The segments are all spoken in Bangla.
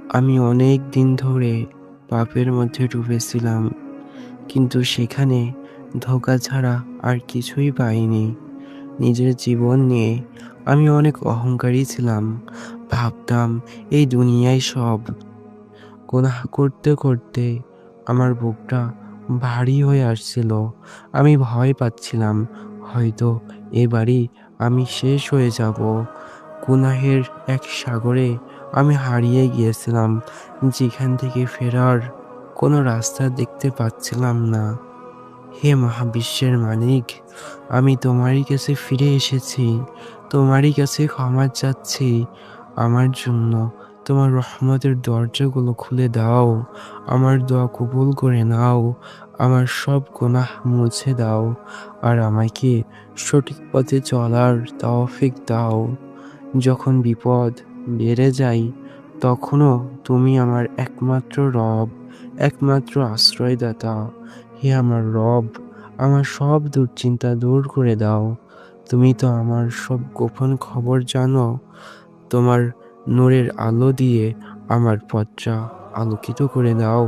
আমি অনেক দিন ধরে পাপের মধ্যে ডুবেছিলাম, কিন্তু সেখানে ধোঁকা ছাড়া আর কিছুই পাইনি। নিজের জীবন নিয়ে আমি অনেক অহংকারী ছিলাম। ভাবতাম এই দুনিয়ায় সব। গুনাহ করতে করতে আমার বুকটা ভারী হয়ে আসছিল। আমি ভয় পাচ্ছিলাম, হয়তো এবারই আমি শেষ হয়ে যাব। গুনাহের এক সাগরে আমি হারিয়ে গিয়েছিলাম, যেখান থেকে ফেরার কোনো রাস্তা দেখতে পাচ্ছিলাম না। হে মহাবিশ্বের মালিক, আমি তোমারই কাছে ফিরে এসেছি। তোমারই কাছে ক্ষমা চাচ্ছি। আমার জন্য তোমার রহমতের দরজাগুলো খুলে দাও। আমার দোয়া কবুল করে নাও। আমার সব গুনাহ মুছে দাও। আর আমাকে সঠিক পথে চলার তৌফিক দাও। যখন বিপদ বেড়ে যায়, তখনও তুমি আমার একমাত্র রব, একমাত্র আশ্রয়দাতা। হে আমার রব, আমার সব দুশ্চিন্তা দূর করে দাও। তুমি তো আমার সব গোপন খবর জানো। তোমার নূরের আলো দিয়ে আমার পথটা আলোকিত করে দাও।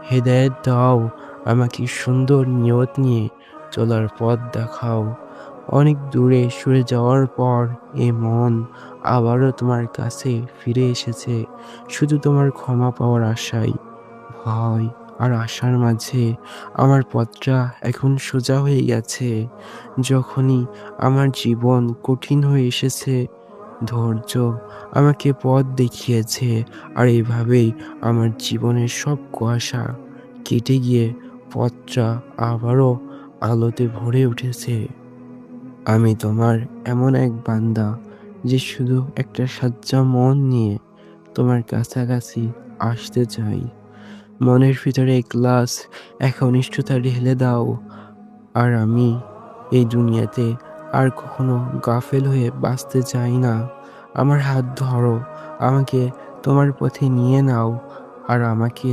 হেদায়েত দাও, আমাকে সুন্দর নিয়ত নিয়ে চলার পথ দেখাও। অনেক দূরে সরে যাওয়ার পর এ মন আবারও তোমার কাছে ফিরে এসেছে, শুধু তোমার ক্ষমা পাওয়ার আশায়। ভয় আর আশার মাঝে আমার পথটা এখন সোজা হয়ে গেছে। যখনই আমার জীবন কঠিন হয়ে এসেছে, ধৈর্য আমাকে পথ দেখিয়েছে। আর এভাবেই আমার জীবনের সব কুয়াশা কেটে গিয়ে পথটা আবারও আলোতে ভরে উঠেছে। আমি তোমার এমন এক বান্দা, যে শুধু একটা সাচ্চা মন নিয়ে তোমার কাছাকাছি আসতে চাই। মনের ভিতরে ইখলাস, একনিষ্ঠতা ঢেলে দাও। আর আমি এই দুনিয়াতে আর কখনো গাফেল হয়ে বাঁচতে চাই না। আমার হাত ধরো, আমাকে তোমার পথে নিয়ে নাও। আর আমাকে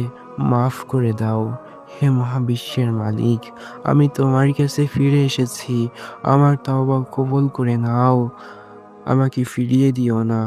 মাফ করে দাও। হে মহাবিশ্বের মালিক, আমি তোমার কাছে ফিরে এসেছি। আমার তওবা কবুল করে নাও। আমাকে ফিরিয়ে দিও না।